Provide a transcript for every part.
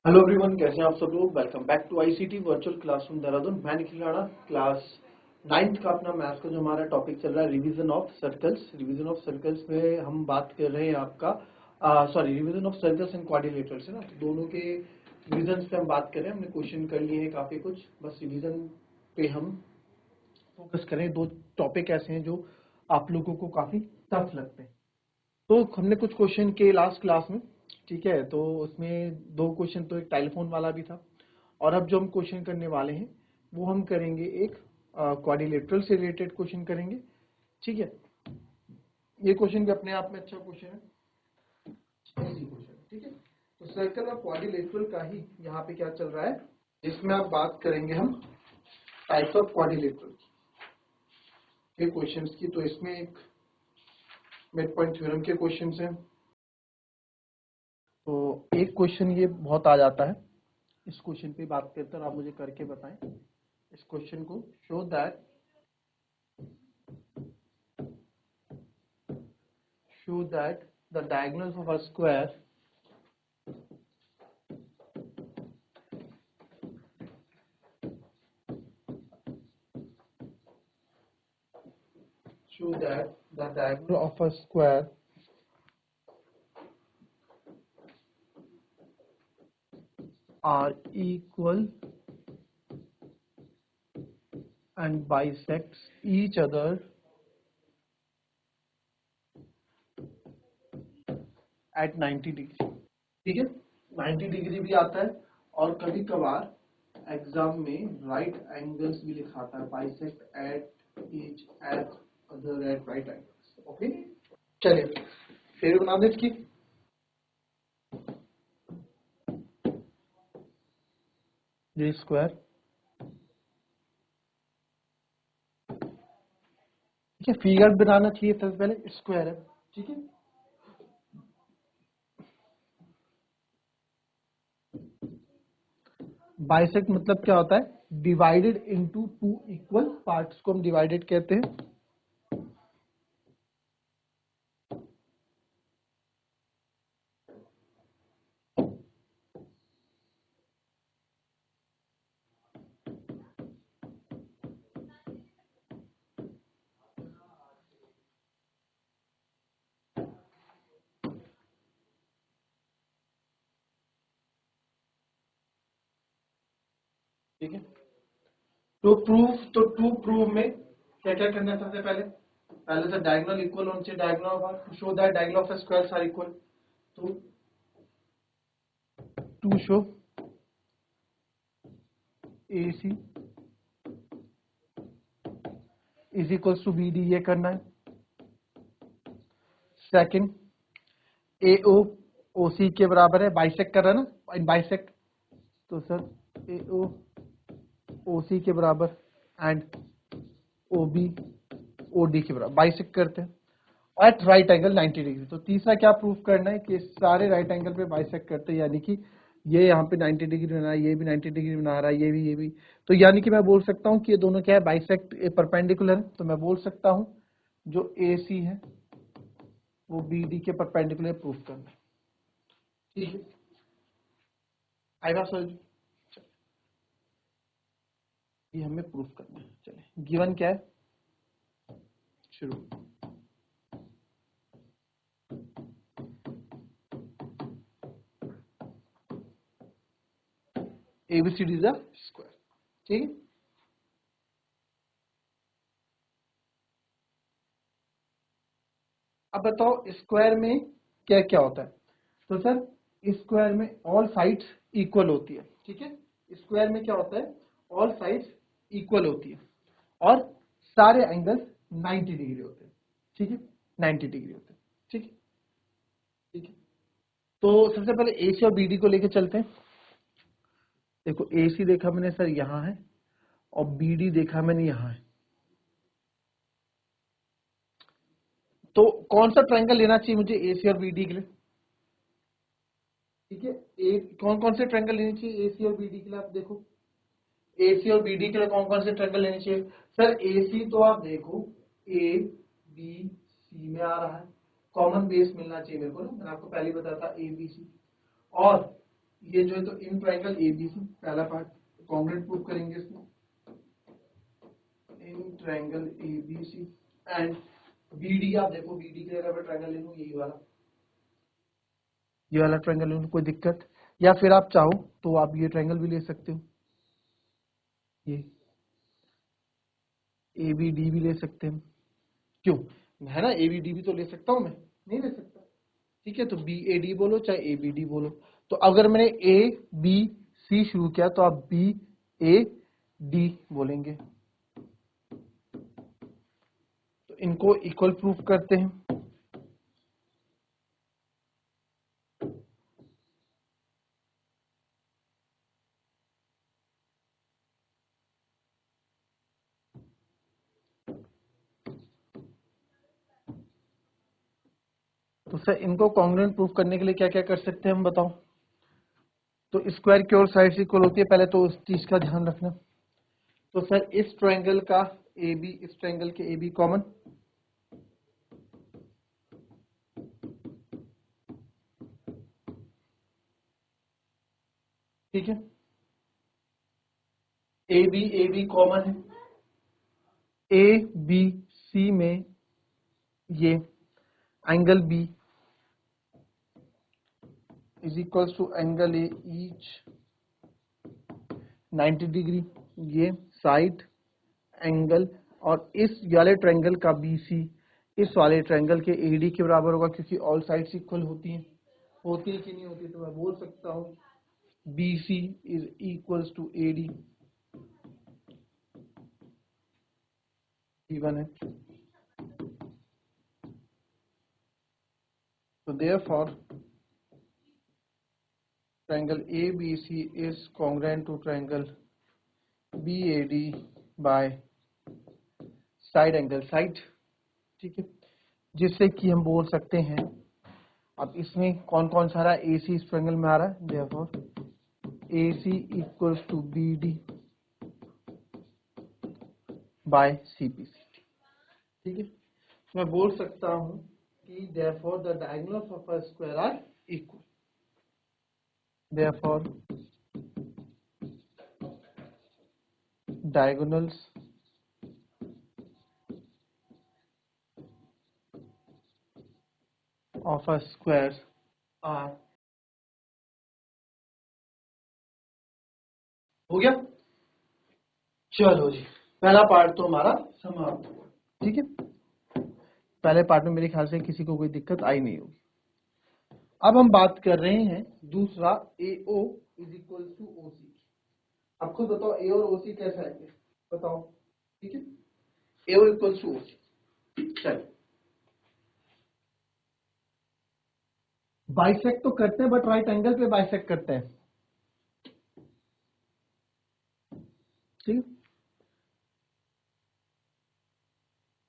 Hello everyone, कैसे हैं आप सब लोग। Welcome back to ICT virtual classroom Dehradun. मैं निखिल राणा। क्लास 9th का अपना मैथ्स का जो हमारा टॉपिक चल रहा है revision of circles. Revision of circles में हम बात कर रहे हैं आपका revision of circles and quadrilaterals है ना। तो दोनों के रिवीजन पे हम बात कर रहे हैं। हमने क्वेश्चन कर लिए हैं काफी कुछ, बस रिवीजन पे हम फोकस करें। दो टॉपिक ऐसे हैं जो आप लोगों को काफी टफ लगते हैं। तो हमने कुछ क्वेश्चन के लास्ट क्लास में, ठीक है, तो उसमें दो क्वेश्चन तो एक टेलीफोन वाला भी था, और अब जो हम क्वेश्चन करने वाले हैं वो हम करेंगे एक क्वाड्रिलेटरल से रिलेटेड क्वेश्चन करेंगे। ठीक है, ये क्वेश्चन भी अपने आप में अच्छा क्वेश्चन है, इजी क्वेश्चन है। ठीक है, तो सर्कल और क्वाड्रिलेटरल का ही यहाँ पे क्या चल रहा है, इसमें आप बात करेंगे हम टाइप्स ऑफ क्वाड्रिलेटरल के क्वेश्चंस की। तो इसमें एक मिड पॉइंट थ्योरम के क्वेश्चंस हैं। तो एक क्वेश्चन ये बहुत आ जाता है, इस क्वेश्चन पे बात करते हैं और आप मुझे करके बताएं इस क्वेश्चन को। Show that the diagonals of a square of a square are equal and bisects each other at 90 degree. ठीक है, 90 डिग्री भी आता है और कभी कभार एग्जाम में राइट एंगल्स भी लिखाता है, bisect at each eight other at right angles. Okay, चलिए फिर बना दे इसकी। ये स्क्वायर, ठीक है, फिगर बनाना चाहिए सबसे पहले। स्क्वायर है, ठीक है। बाइसेक्ट मतलब क्या होता है, divided into two equal parts को हम डिवाइडेड कहते हैं। ठीक है, टू प्रूव में क्या क्या करना है। सबसे पहले पहले से डायगोनल इक्वल होने चाहिए, diagonal of show that diagonal of squares are equal. तो to show AC is equals to BD, ये करना है। सेकंड, AO OC के बराबर है, बाइसेक्ट कर रहा है ना, इन बाइसेक्ट। तो सर AO OC के बराबर एंड OB OD के बराबर, बाइसेक्ट करते हैं एट राइट एंगल 90 डिग्री। तो तीसरा क्या प्रूफ करना है कि सारे राइट एंगल पे बाइसेक्ट करते हैं, यानी कि ये यहाँ पे 90 डिग्री बना रहा है, ये भी 90 डिग्री बना रहा है, ये भी। तो यानी कि मैं बोल सकता हूँ कि ये दोनों क्या है, बाइसेक्ट परपेंडिकुलर है। तो मैं बोल सकता हूँ जो AC है वो BD के परपेंडिकुलर प्रूफ करना है। ठीक है, आएगा सर, ये हमें प्रूफ करना है। चलिए, गिवन क्या है, शुरू। ABCD is a square. ठीक है, अब बताओ स्क्वायर में क्या क्या होता है। तो सर स्क्वायर में ऑल साइड्स इक्वल होती है। ठीक है, स्क्वायर में क्या होता है, ऑल साइड्स इक्वल होती है और सारे एंगल्स 90 डिग्री होते हैं। ठीक है, 90 डिग्री होते हैं। ठीक है, ठीक है। तो सबसे पहले AC और BD को लेके चलते हैं। देखो AC देखा मैंने सर यहाँ है और BD देखा मैंने यहाँ है। तो कौन सा ट्रायंगल लेना चाहिए मुझे AC और BD के लिए। ठीक है, कौन कौन से ट्रायंगल लेने चाहिए AC और BD के लिए, आप देखो। AC और BD के लिए कौन कौन से ट्रायंगल लेने चाहिए। सर AC तो आप देखो ABC में आ रहा है, कॉमन बेस मिलना चाहिए मेरे को ना, मैंने आपको पहले बताया था ABC। और ये जो है तो इन ट्राइंगल एबीसी पहला पार्ट कॉन्ग्रुएंट प्रूफ करेंगे इसमें, in triangle ABC and BD. आप देखो बीडी के जगह पर ट्राइंगल ले लूं, यही वाला, ये वाला ट्राइंगल ले लूं, कोई दिक्कत? या फिर आप चाहो तो आप ये ट्राइंगल भी ले सकते हो, ये ए बी डी भी ले सकते हैं। क्यों, है ना, ए बी डी भी तो ले सकता हूं मैं, नहीं ले सकता? ठीक है, तो बी ए डी बोलो चाहे ए बी डी बोलो। तो अगर मैंने ए बी सी शुरू किया तो आप बी ए डी बोलेंगे। तो इनको इक्वल प्रूफ करते हैं। तो सर इनको कॉन्ग्रुएंट प्रूफ करने के लिए क्या क्या कर सकते हैं हम, बताओ? तो स्क्वायर की और साइड इक्वल होती है, पहले तो उस चीज का ध्यान रखना। तो सर इस ट्रायंगल का ए बी, इस ट्रायंगल के ए बी कॉमन, ठीक है, ए बी कॉमन है, ए बी सी में ये angle B is equals to angle A each 90 degree, ये साइड एंगल, और इस वाले ट्रायंगल का बी सी इस वाले ट्रायंगल के ए डी के बराबर होगा, क्योंकि ऑल साइड्स इक्वल होती हैं। होती है कि नहीं होती? तो मैं बोल सकता हूँ B C is equals to A D, given है। So therefore, triangle ABC is congruent to triangle BAD by side angle side, ठीक है, जिससे कि हम बोल सकते हैं, अब इसमें कौन कौन सा रहा है, AC इस ट्रायंगल में आ रहा है, therefore AC equals to BD by CPC, ठीक है। मैं बोल सकता हूं कि therefore the diagonals of a square are equal, therefore diagonals of a square are, हो गया? चलो जी, पहला पार्ट तो हमारा समाप्त हुआ, ठीक है। पहले पार्ट में मेरे ख्याल से किसी को कोई दिक्कत आई नहीं होगी। अब हम बात कर रहे हैं दूसरा, AO is equal to OC। अब खुद बताओ ए और OC कैसा है, बताओ, ठीक है। AO इक्वल टू OC, चलो बाइसेक्ट तो करते हैं, बट राइट एंगल पे बाइसेक्ट करते हैं, ठीक।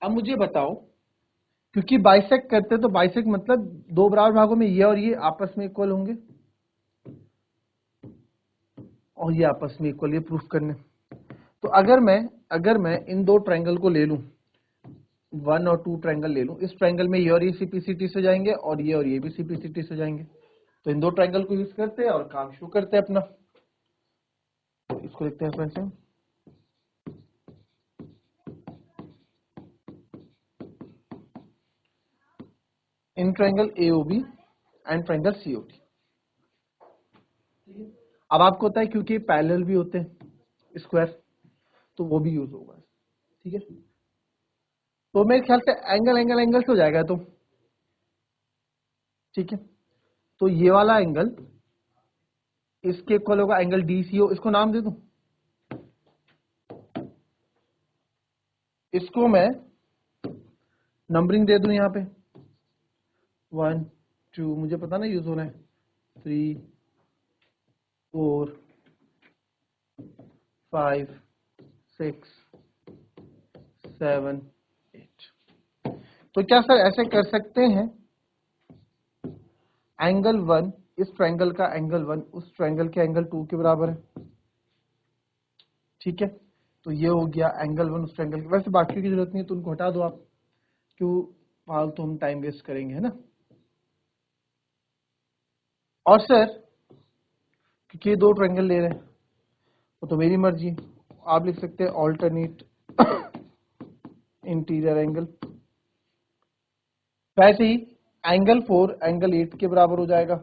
अब मुझे बताओ, क्योंकि बाइसेक्ट करते हैं तो बाइसेक्ट मतलब दो बराबर भागों में ये और ये आपस में इक्वल होंगे, और ये आपस में इक्वल, ये प्रूफ करने। तो अगर मैं इन दो ट्रायंगल को ले लूं, 1 और 2 ट्रायंगल ले लूं, इस ट्रायंगल में ये और ये सीपीसीटी से जाएंगे और ये भी सीपीसीटी से जाएंगे। तो इन दो ट्रायंगल को यूज करते हैं और काम शुरू करते हैं अपना। तो इसको देखते हैं friends, in triangle AOB and triangle COD. अब आपको होता है क्योंकि पैरेलल भी होते हैं स्क्वायर, तो वो भी यूज होगा, ठीक है। तो मेरे ख्याल से एंगल से हो जाएगा, तो ठीक है। तो ये वाला एंगल इसके इक्वल होगा एंगल डीसीओ, इसको नाम दे दूं, इसको मैं नंबरिंग दे दूं यहाँ पे 1 2, मुझे पता ना यूज होना है, 3 4 5 6 7 8। तो क्या सर ऐसे कर सकते हैं, एंगल 1 इस ट्रायंगल का एंगल 1 उस ट्रायंगल के एंगल 2 के बराबर है, ठीक है। तो ये हो गया एंगल 1 उस ट्रायंगल के, वैसे बाकी की जरूरत नहीं है तो उनको हटा दो आप, क्यों फालतू हम टाइम वेस्ट करेंगे, है ना। और सर क्योंकि दो ट्रायंगल ले रहे हैं वो तो मेरी मर्जी। आप लिख सकते हैं ऑल्टरनेट इंटीरियर एंगल। वैसे ही एंगल 4 एंगल 8 के बराबर हो जाएगा,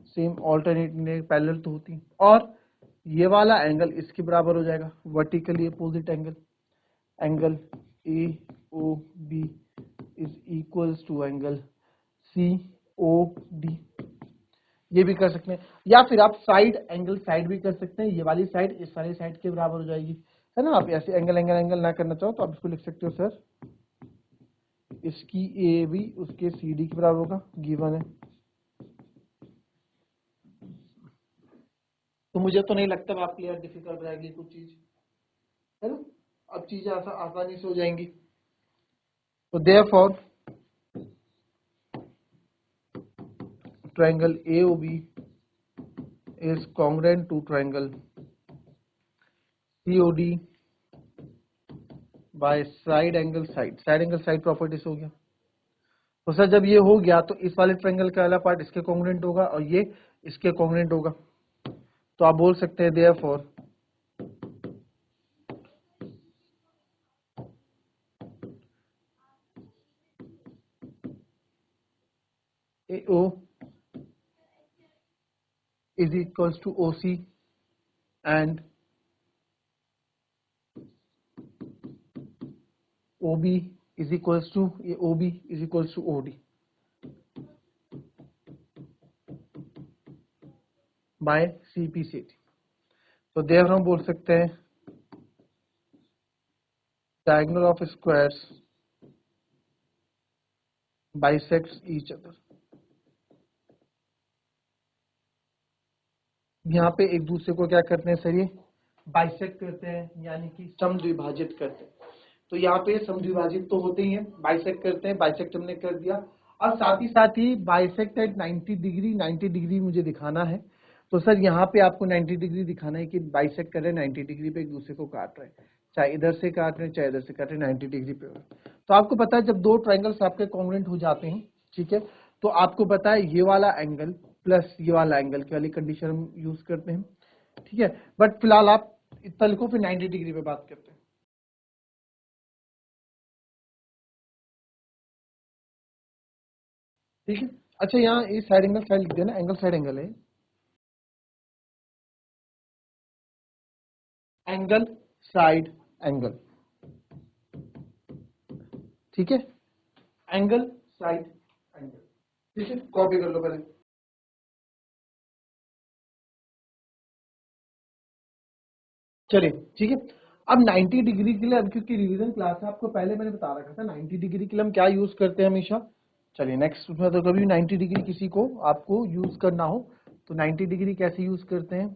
सेम ऑल्टरनेट पैरेलल तो होती। और ये वाला एंगल इसके बराबर हो जाएगा, vertically opposite angle, angle A O B is equals to angle C O D. ये भी कर सकते हैं, या फिर आप साइड एंगल साइड भी कर सकते हैं। ये वाली साइड इस वाली साइड के बराबर हो जाएगी, है ना। आप ऐसे एंगल एंगल एंगल ना करना चाहो तो आप इसको लिख सकते हो सर इसकी ए बी उसके सी डी के बराबर होगा, गिवन है। तो मुझे तो नहीं लगता आपके लिए डिफिकल्ट रहेगी कुछ चीज, है ना। अब चीजें आसानी से हो जाएंगी। तो therefore triangle AOB is congruent to triangle COD by side angle side property से हो गया। तो सर जब ये हो गया तो इस वाले ट्रायंगल का वाला पार्ट इसके कॉन्ग्रुएंट होगा और ये इसके कॉन्ग्रुएंट होगा। तो आप बोल सकते हैं therefore AO is equals to OC and OB is equals to OD by CPCT। तो देयरफॉर हम बोल सकते हैं diagonal of squares bisects each other. यहाँ पे एक दूसरे को क्या करते हैं सर, ये बाइसेक्ट करते हैं, यानी कि समद्विभाजित करते हैं। तो यहाँ पे समद्विभाजित तो होते ही हैं, बाइसेक्ट करते हैं, बाइसेक्ट हमने कर दिया। और साथ ही बाइसेक्ट एट 90 डिग्री मुझे दिखाना है। तो सर यहाँ पे आपको 90 डिग्री दिखाना है कि बाइसेक्ट कर रहे हैं 90 डिग्री पे एक दूसरे को काट रहे हैं, चाहे इधर से काट रहे हैं चाहे इधर से काट रहे हैं, 90 डिग्री पे। तो आपको पता है जब दो ट्रायंगल्स आपके कॉन्ग्रुएंट हो जाते हैं, ठीक है, तो आपको पता है ये वाला एंगल प्लस ये वाला एंगल की वाली कंडीशन हम यूज करते हैं, ठीक है। बट फिलहाल आप इतना लिखो, फिर 90 डिग्री पे बात करते हैं, ठीक है। अच्छा यहाँ ये साइड एंगल साइड लिख दिया ना, एंगल साइड एंगल है, एंगल साइड एंगल, ठीक है, एंगल साइड एंगल, ठीक है। कॉपी कर लो पहले। चलिए ठीक है। अब 90 डिग्री के लिए, अब क्योंकि रिवीजन क्लास है, आपको पहले मैंने बता रखा था 90 डिग्री के लिए हम क्या यूज करते हैं हमेशा। चलिए नेक्स्ट उसमें तो कभी 90 डिग्री किसी को आपको यूज करना हो तो 90 डिग्री कैसे यूज करते हैं।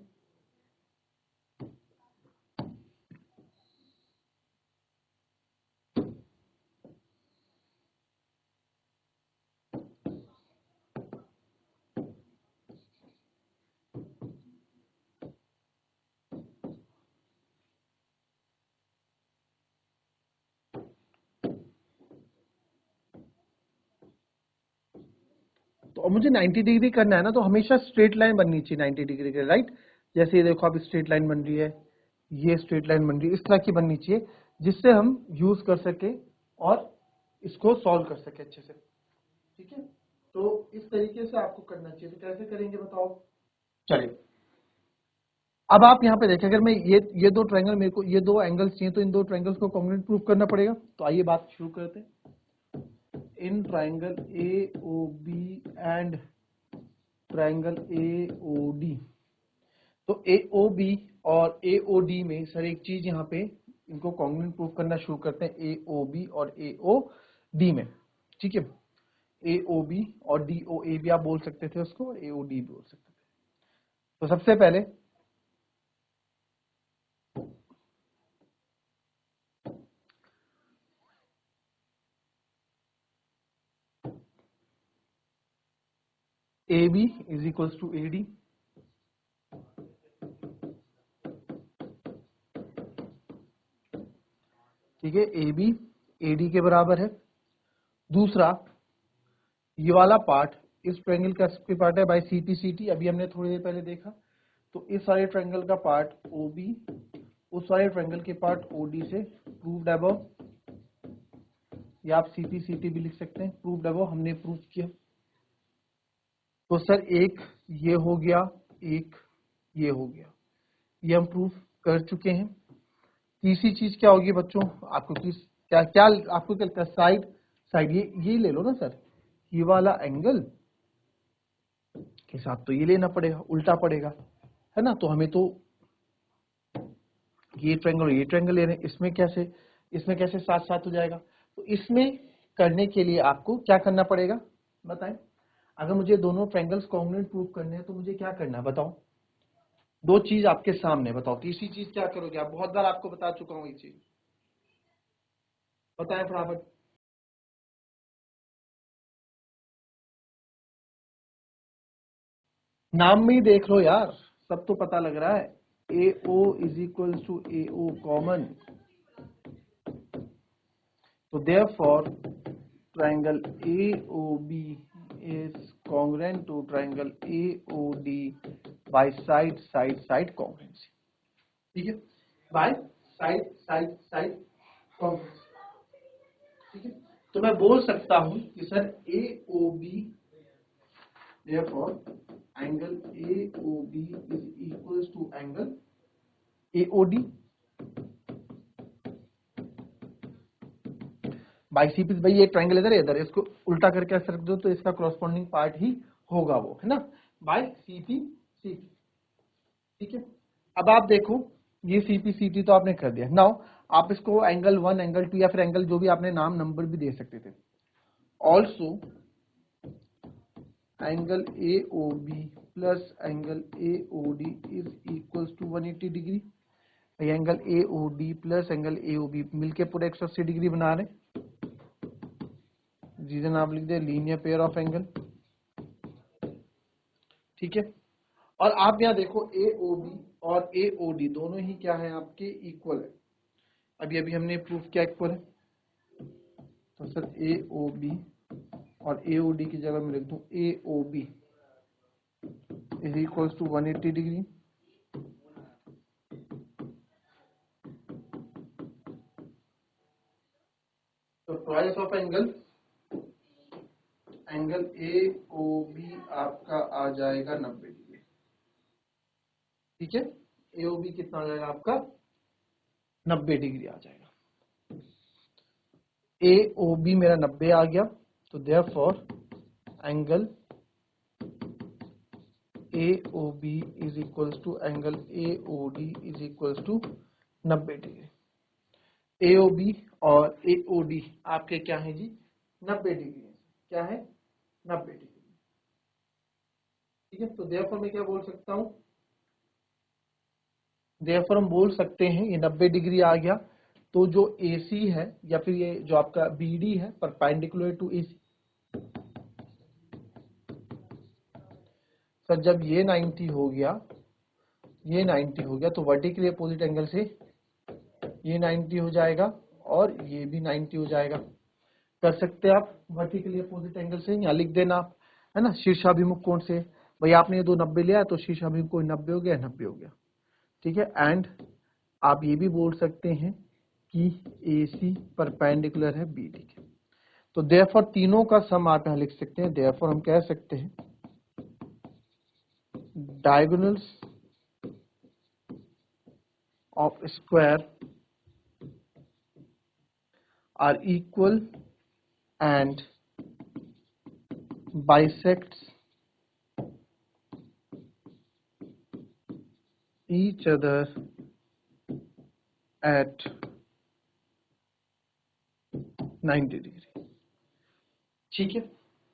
तो अब मुझे 90 डिग्री करना है ना, तो हमेशा स्ट्रेट लाइन बननी चाहिए 90 डिग्री के, राइट। जैसे ये देखो, अब स्ट्रेट लाइन बन रही है, ये स्ट्रेट लाइन बन रही है, इस तरह की बननी चाहिए जिससे हम यूज कर सके और इसको सॉल्व कर सके अच्छे से, ठीक है। तो इस तरीके से आपको करना चाहिए। तो कैसे करेंगे बताओ। चलिए अब आप यहाँ पे देखें, अगर मैं ये दो ट्रायंगल, मेरे को ये दो एंगल्स चाहिए तो इन दो ट्रायंगल्स को कॉन्ग्रुएंट प्रूफ करना पड़ेगा। तो आइए बात शुरू करते हैं। In triangle AOB and triangle AOD, तो AOB और AOD में सर एक चीज यहाँ पे इनको कॉन्ग्रुएंट प्रूफ करना शुरू करते हैं, AOB और AOD में, ठीक है। AOB और DOA भी आप बोल सकते थे उसको, AOD भी बोल सकते थे। तो सबसे पहले AB is equals to AD, ठीक है। AB AD के बराबर है। दूसरा ये वाला पार्ट इस ट्रायंगल का किसके पार्ट है भाई, सी टी अभी हमने थोड़ी देर पहले देखा। तो इस वाले ट्रायंगल का पार्ट ओ बी उस वाले ट्रायंगल के पार्ट ओ डी से प्रूव्ड अबव, या आप सी टी भी लिख सकते हैं, प्रूव्ड अबव हमने प्रूव किया। तो सर एक ये हो गया, एक ये हो गया, ये हम प्रूव कर चुके हैं। तीसरी चीज क्या होगी बच्चों, आपको क्या क्या आपको क्या लगता है, साइड साइड ये ले लो ना सर, ये वाला एंगल के साथ तो ये लेना पड़ेगा, उल्टा पड़ेगा, है ना। तो हमें तो ये ट्रायंगल ले रहे हैं, इसमें कैसे साथ साथ हो जाएगा। तो इसमें करने के लिए आपको क्या करना पड़ेगा बताएं। अगर मुझे दोनों ट्रायंगल्स कॉन्ग्रुएंट प्रूव करने हैं तो मुझे क्या करना है बताओ। दो चीज आपके सामने, बताओ तीसरी चीज क्या करोगे आप, बहुत बार आपको बता चुका हूं ये चीज, बताएं फटाफट। नाम में ही देख लो यार, सब तो पता लग रहा है। A O is equal to A O common, तो therefore triangle AOB is congruent to triangle AOD by side congruency, ठीक है, by side congruency, ठीक है। तो मैं बोल सकता हूं कि sir AOB therefore angle AOB is equals to angle AOD by C P. भाई ये ट्रायंगल इधर इसको उल्टा करके ऐसे रख दो तो इसका कॉरस्पॉन्डिंग पार्ट ही होगा वो, है ना, बाई सी पी सी, ठीक है। अब आप देखो ये सी पी सी टी तो आपने कर दिया। नाउ आप इसको एंगल 1 एंगल 2 या फिर एंगल जो भी आपने नाम नंबर भी दे सकते थे। Also angle A O B plus angle A O D is equals to 180 degree. Angle A O D plus angle A O B मिलके पूरे 180 डिग्री बना रहे, रीजन आप लिख दे लीनियर पेयर ऑफ एंगल, ठीक है। और आप यहां देखो ए ओ बी और ए ओ डी दोनों ही क्या है आपके इक्वल है। अभी अभी हमने प्रूफ किया इक्वल है, तो सर ए ओ बी और ए ओ डी की जगह मैं लिख दूं A O B is equal to 180 degree, तो twice of angle A O B आपका आ जाएगा 90 डिग्री, ठीक है। ए ओ बी कितना आ जाएगा आपका 90 डिग्री आ जाएगा। ए ओ बी मेरा 90 आ गया, तो therefore angle A O B is equals to angle A O D is equals to 90 degree. A O B और ए ओ डी आपके क्या है जी 90 डिग्री है, क्या है 90 डिग्री, ठीक है। तो देयरफॉर मैं क्या बोल सकता हूं, देयरफॉर हम बोल सकते हैं ये 90 डिग्री आ गया। तो जो AC है या फिर ये जो आपका BD है परपेंडिकुलर टू AC, सर जब ये 90 हो गया, ये 90 हो गया तो वर्टिकली अपोजिट एंगल से ये 90 हो जाएगा और ये भी 90 हो जाएगा। कर सकते हैं आप वर्टिकली अपोजिट एंगल से, यहाँ लिख देना आप, है ना, शीर्षाभिमुख कोण से। भाई आपने ये दो 90 लिया तो शीर्षाभिमुख कोण 90 हो गया, 90 हो गया, ठीक है। एंड आप ये भी बोल सकते हैं कि AC परपेंडिकुलर है BD के। तो देयरफॉर तीनों का सम आप यहां लिख सकते हैं। देयरफॉर हम कह सकते हैं diagonals of square are equal and bisects each other at 90 degree, ठीक है,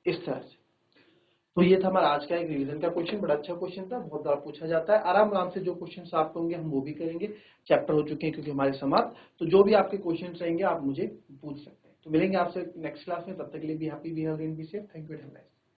इस तरह से। तो ये था हमारा आज का एक रिवीजन का क्वेश्चन, बड़ा अच्छा क्वेश्चन था, बहुत बार पूछा जाता है। आराम आराम से जो क्वेश्चंस आपको होंगे हम वो भी करेंगे, चैप्टर हो चुके हैं क्योंकि हमारे समाप्त। तो जो भी आपके क्वेश्चंस रहेंगे आप मुझे पूछ सकते हैं। तो मिलेंगे आपसे नेक्स्ट क्लास में, तब तक के लिए भी happy, be healthy and be safe. Thank you very much.